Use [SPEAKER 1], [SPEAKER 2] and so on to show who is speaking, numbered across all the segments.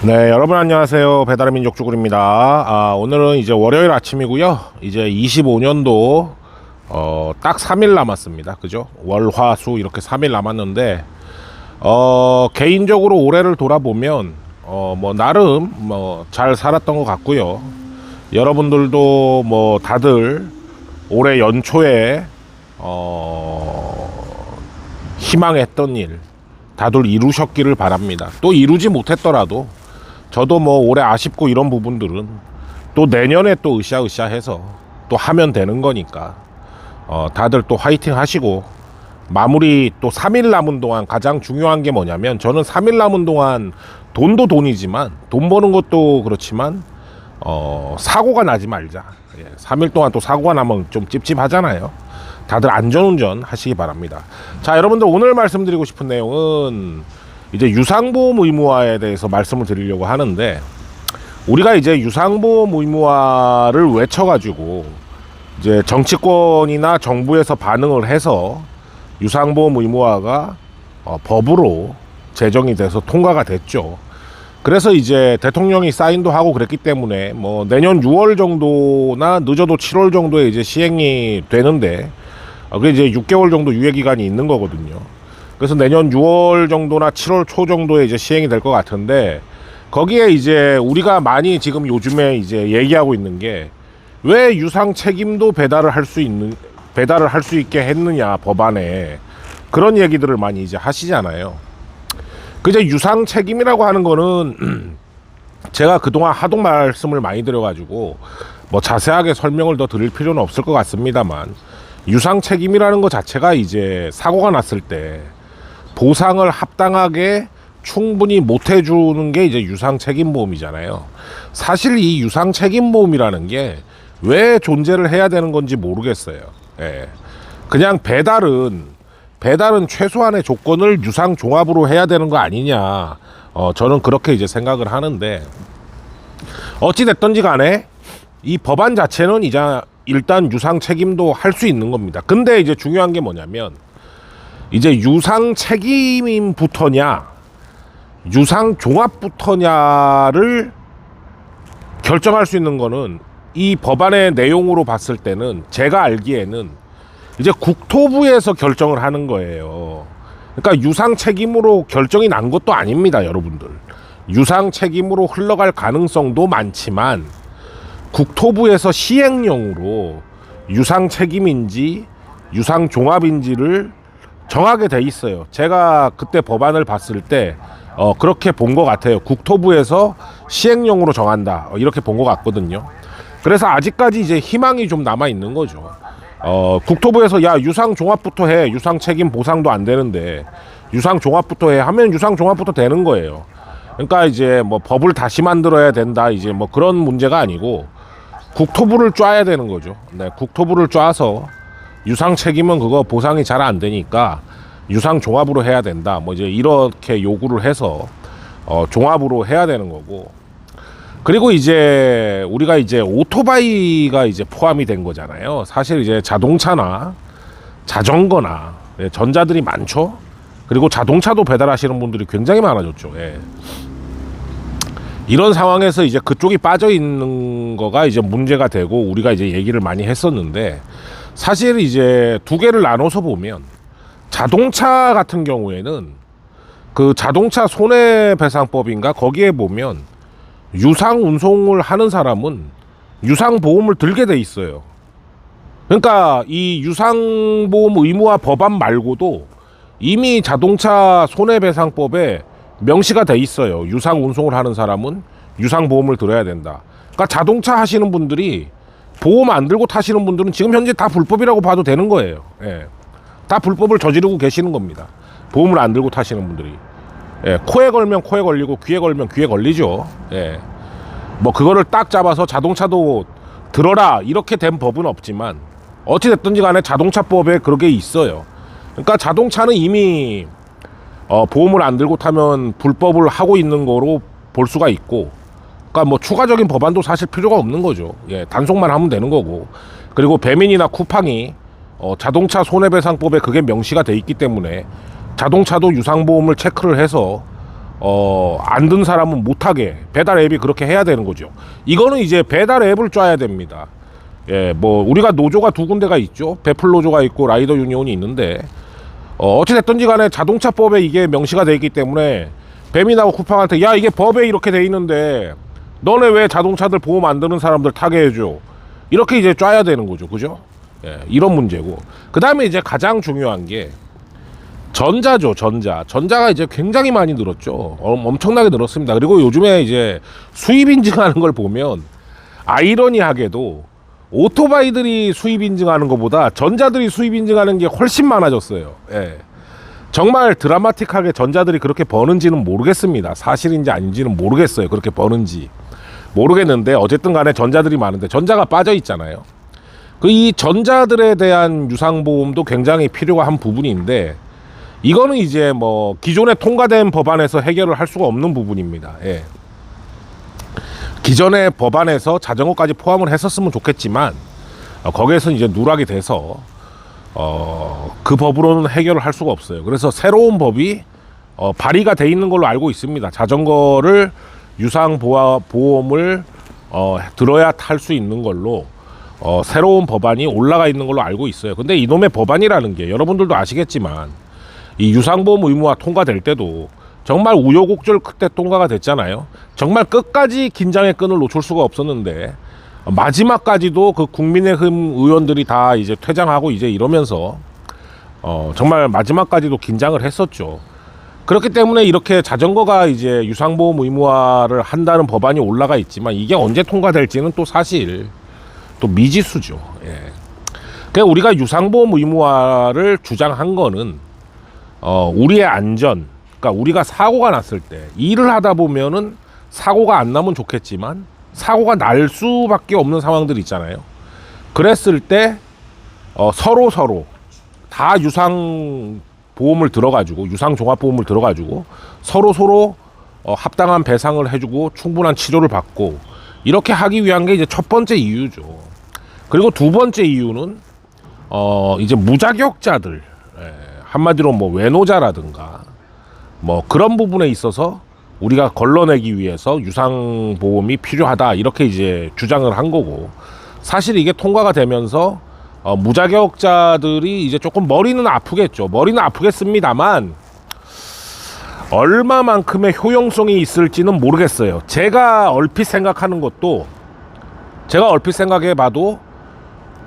[SPEAKER 1] 네, 여러분 안녕하세요. 배달의 민족 쭈구리입니다. 오늘은 이제 월요일 아침이고요. 이제 25년도 딱 3일 남았습니다. 그죠? 월, 화, 수 이렇게 3일 남았는데 개인적으로 올해를 돌아보면 뭐 나름 뭐 잘 살았던 것 같고요. 여러분들도 뭐 다들 올해 연초에 희망했던 일 다들 이루셨기를 바랍니다. 또 이루지 못했더라도 저도 뭐 올해 아쉽고 이런 부분들은 또 내년에 또 으쌰으쌰 해서 또 하면 되는 거니까 다들 또 화이팅 하시고, 마무리 또 3일 남은 동안 가장 중요한 게 뭐냐면, 저는 3일 남은 동안 돈도 돈이지만, 돈 버는 것도 그렇지만 사고가 나지 말자. 3일 동안 또 사고가 나면 좀 찝찝하잖아요. 다들 안전운전 하시기 바랍니다. 자, 여러분들 오늘 말씀드리고 싶은 내용은 이제 유상보험 의무화에 대해서 말씀을 드리려고 하는데, 우리가 이제 유상보험 의무화를 외쳐가지고 이제 정치권이나 정부에서 반응을 해서 유상보험 의무화가 법으로 제정이 돼서 통과가 됐죠. 그래서 이제 대통령이 사인도 하고 그랬기 때문에 뭐 내년 6월 정도나 늦어도 7월 정도에 이제 시행이 되는데, 그게 이제 6개월 정도 유예 기간이 있는 거거든요. 그래서 내년 6월 정도나 7월 초 정도에 이제 시행이 될 것 같은데, 거기에 이제 우리가 많이 지금 요즘에 이제 얘기하고 있는 게, 왜 유상 책임도 배달을 할 수 있게 했느냐 법안에, 그런 얘기들을 많이 이제 하시잖아요. 그제 유상 책임이라고 하는 거는 제가 그동안 하도 말씀을 많이 드려가지고 뭐 자세하게 설명을 더 드릴 필요는 없을 것 같습니다만, 유상 책임이라는 것 자체가 이제 사고가 났을 때 보상을 합당하게 충분히 못 해주는 게 이제 유상 책임 보험이잖아요. 사실 이 유상 책임 보험이라는 게 왜 존재를 해야 되는 건지 모르겠어요. 그냥 배달은 최소한의 조건을 유상 종합으로 해야 되는 거 아니냐. 저는 그렇게 이제 생각을 하는데, 어찌 됐든지 간에 이 법안 자체는 이제 일단 유상 책임도 할 수 있는 겁니다. 근데 이제 중요한 게 뭐냐면, 이제 유상 책임부터냐 유상 종합부터냐를 결정할 수 있는 거는, 이 법안의 내용으로 봤을 때는 제가 알기에는 이제 국토부에서 결정을 하는 거예요. 그러니까 유상 책임으로 결정이 난 것도 아닙니다, 여러분들. 유상 책임으로 흘러갈 가능성도 많지만 국토부에서 시행령으로 유상 책임인지 유상 종합인지를 정하게 돼 있어요. 제가 그때 법안을 봤을 때 그렇게 본 것 같아요. 국토부에서 시행령으로 정한다, 이렇게 본 것 같거든요. 그래서 아직까지 이제 희망이 좀 남아 있는 거죠. 국토부에서 야, 유상 종합부터 해, 유상 책임 보상도 안 되는데 유상 종합부터 해 하면 유상 종합부터 되는 거예요. 그러니까 이제 뭐 법을 다시 만들어야 된다, 이제 뭐 그런 문제가 아니고 국토부를 짜야 되는 거죠. 네, 국토부를 짜서 유상 책임은 그거 보상이 잘 안 되니까 유상 종합으로 해야 된다, 뭐 이제 이렇게 요구를 해서 종합으로 해야 되는 거고. 그리고 이제 우리가 이제 오토바이가 이제 포함이 된 거잖아요. 사실 이제 자동차나 자전거나 전자들이 많죠. 그리고 자동차도 배달하시는 분들이 굉장히 많아졌죠. 이런 상황에서 이제 그쪽이 빠져 있는 거가 이제 문제가 되고, 우리가 이제 얘기를 많이 했었는데, 사실 이제 두 개를 나눠서 보면, 자동차 같은 경우에는 그 자동차 손해배상법인가, 거기에 보면 유상 운송을 하는 사람은 유상 보험을 들게 돼 있어요. 그러니까 이 유상보험 의무화 법안 말고도 이미 자동차 손해배상법에 명시가 돼 있어요. 유상 운송을 하는 사람은 유상 보험을 들어야 된다. 그러니까 자동차 하시는 분들이 보험 안 들고 타시는 분들은 지금 현재 다 불법이라고 봐도 되는 거예요. 다 불법을 저지르고 계시는 겁니다. 보험을 안 들고 타시는 분들이. 코에 걸면 코에 걸리고 귀에 걸면 귀에 걸리죠. 뭐 그거를 딱 잡아서 자동차도 들어라 이렇게 된 법은 없지만, 어찌 됐든지 간에 자동차법에 그렇게 있어요. 그러니까 자동차는 이미 보험을 안 들고 타면 불법을 하고 있는 거로 볼 수가 있고, 그러니까 뭐 추가적인 법안도 사실 필요가 없는 거죠. 단속만 하면 되는 거고. 그리고 배민이나 쿠팡이 자동차 손해배상법에 그게 명시가 돼 있기 때문에 자동차도 유상보험을 체크를 해서 안 든 사람은 못하게 배달 앱이 그렇게 해야 되는 거죠. 이거는 이제 배달 앱을 짜야 됩니다. 예, 뭐 우리가 노조가 두 군데가 있죠. 배플 노조가 있고 라이더 유니온이 있는데 어찌됐든지 간에 자동차법에 이게 명시가 돼 있기 때문에 뱀이나고 쿠팡한테 야 이게 법에 이렇게 돼 있는데 너네 왜 자동차들 보험 안 드는 사람들 타게 해줘, 이렇게 이제 짜야 되는 거죠. 그죠? 예, 이런 문제고, 그 다음에 이제 가장 중요한 게 전자죠. 전자가 이제 굉장히 많이 늘었죠. 엄청나게 늘었습니다. 그리고 요즘에 이제 수입 인증하는 걸 보면 아이러니하게도 오토바이들이 수입 인증하는 것보다 전자들이 수입 인증하는 게 훨씬 많아졌어요. 예. 정말 드라마틱하게 전자들이 그렇게 버는지는 모르겠습니다. 사실인지 아닌지는 모르겠어요. 그렇게 버는지 모르겠는데 어쨌든 간에 전자들이 많은데 전자가 빠져 있잖아요. 이 전자들에 대한 유상보험도 굉장히 필요가 한 부분인데 이거는 이제 뭐 기존에 통과된 법안에서 해결을 할 수가 없는 부분입니다. 예. 기존의 법안에서 자전거까지 포함을 했었으면 좋겠지만 거기에서 이제 누락이 돼서 그 법으로는 해결을 할 수가 없어요. 그래서 새로운 법이 발의가 돼 있는 걸로 알고 있습니다. 자전거를 유상보험을 들어야 탈 수 있는 걸로 새로운 법안이 올라가 있는 걸로 알고 있어요. 근데 이놈의 법안이라는 게 여러분들도 아시겠지만 이 유상보험 의무화 통과될 때도 정말 우여곡절 끝에 통과가 됐잖아요. 정말 끝까지 긴장의 끈을 놓칠 수가 없었는데 마지막까지도 그 국민의힘 의원들이 다 이제 퇴장하고 이제 이러면서 정말 마지막까지도 긴장을 했었죠. 그렇기 때문에 이렇게 자전거가 이제 유상보험 의무화를 한다는 법안이 올라가 있지만 이게 언제 통과될지는 또 사실 또 미지수죠. 예. 그러니까 우리가 유상보험 의무화를 주장한 거는 우리의 안전, 그러니까 우리가 사고가 났을 때 일을 하다 보면은 사고가 안 나면 좋겠지만 사고가 날 수밖에 없는 상황들이 있잖아요. 그랬을 때 서로 다 유상보험을 들어가지고 유상종합보험을 들어가지고 서로 합당한 배상을 해주고 충분한 치료를 받고 이렇게 하기 위한 게 이제 첫 번째 이유죠. 그리고 두 번째 이유는 이제 무자격자들, 한마디로 뭐 외노자라든가 뭐 그런 부분에 있어서 우리가 걸러내기 위해서 유상보험이 필요하다 이렇게 이제 주장을 한 거고, 사실 이게 통과가 되면서 무자격자들이 이제 조금 머리는 아프겠죠. 머리는 아프겠습니다만 얼마만큼의 효용성이 있을지는 모르겠어요. 제가 얼핏 생각해 봐도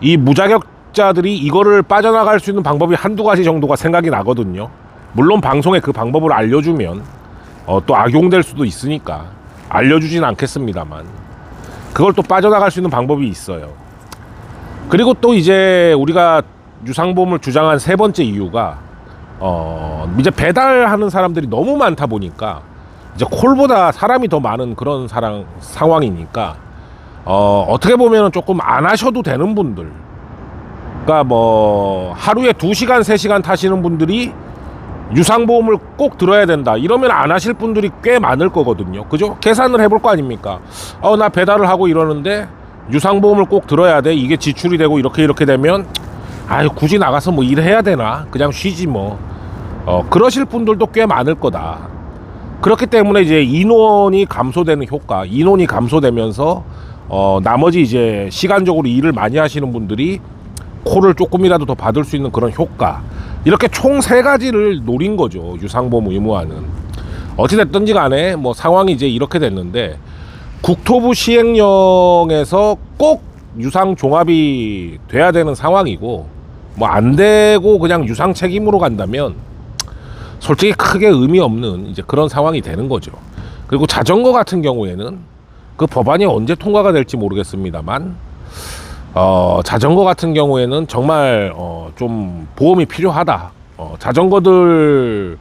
[SPEAKER 1] 이 무자격자들이 이거를 빠져나갈 수 있는 방법이 한두 가지 정도가 생각이 나거든요. 물론 방송에 그 방법을 알려주면 또 악용될 수도 있으니까 알려주진 않겠습니다만 그걸 또 빠져나갈 수 있는 방법이 있어요. 그리고 또 이제 우리가 유상보험을 주장한 세 번째 이유가 이제 배달하는 사람들이 너무 많다 보니까 이제 콜보다 사람이 더 많은 그런 상황이니까 어떻게 보면 조금 안 하셔도 되는 분들, 그러니까 뭐 하루에 2시간 3시간 타시는 분들이 유상보험을 꼭 들어야 된다 이러면 안 하실 분들이 꽤 많을 거거든요. 그죠? 계산을 해볼 거 아닙니까? 나 배달을 하고 이러는데 유상보험을 꼭 들어야 돼, 이게 지출이 되고 이렇게 되면 굳이 나가서 뭐 일해야 되나, 그냥 쉬지 뭐, 그러실 분들도 꽤 많을 거다. 그렇기 때문에 이제 인원이 감소되는 효과, 인원이 감소되면서 나머지 이제 시간적으로 일을 많이 하시는 분들이 콜을 조금이라도 더 받을 수 있는 그런 효과, 이렇게 총 3가지를 노린 거죠. 유상보험 의무화는. 어찌됐든지 간에 뭐 상황이 이제 이렇게 됐는데 국토부 시행령에서 꼭 유상종합이 돼야 되는 상황이고, 뭐 안 되고 그냥 유상 책임으로 간다면 솔직히 크게 의미 없는 이제 그런 상황이 되는 거죠. 그리고 자전거 같은 경우에는 그 법안이 언제 통과가 될지 모르겠습니다만 자전거 같은 경우에는 정말 좀 보험이 필요하다. 자전거들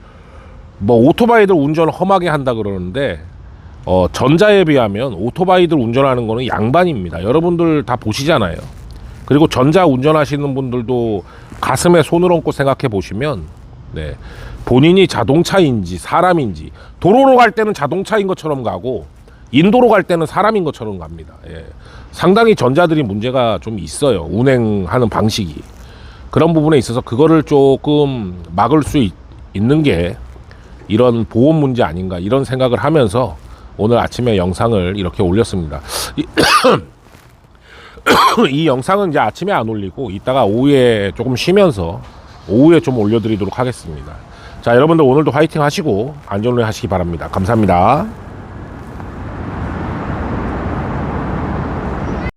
[SPEAKER 1] 뭐 오토바이들 운전을 험하게 한다 그러는데 전자에 비하면 오토바이들 운전하는 거는 양반입니다. 여러분들 다 보시잖아요. 그리고 전자 운전하시는 분들도 가슴에 손을 얹고 생각해 보시면 본인이 자동차인지 사람인지, 도로로 갈 때는 자동차인 것처럼 가고 인도로 갈 때는 사람인 것처럼 갑니다. 상당히 전자들이 문제가 좀 있어요. 운행하는 방식이. 그런 부분에 있어서 그거를 조금 막을 수 있는 게 이런 보험 문제 아닌가 이런 생각을 하면서 오늘 아침에 영상을 이렇게 올렸습니다. 이 영상은 이제 아침에 안 올리고 이따가 오후에 조금 쉬면서 오후에 좀 올려드리도록 하겠습니다. 자, 여러분들 오늘도 화이팅 하시고 안전운행 하시기 바랍니다. 감사합니다.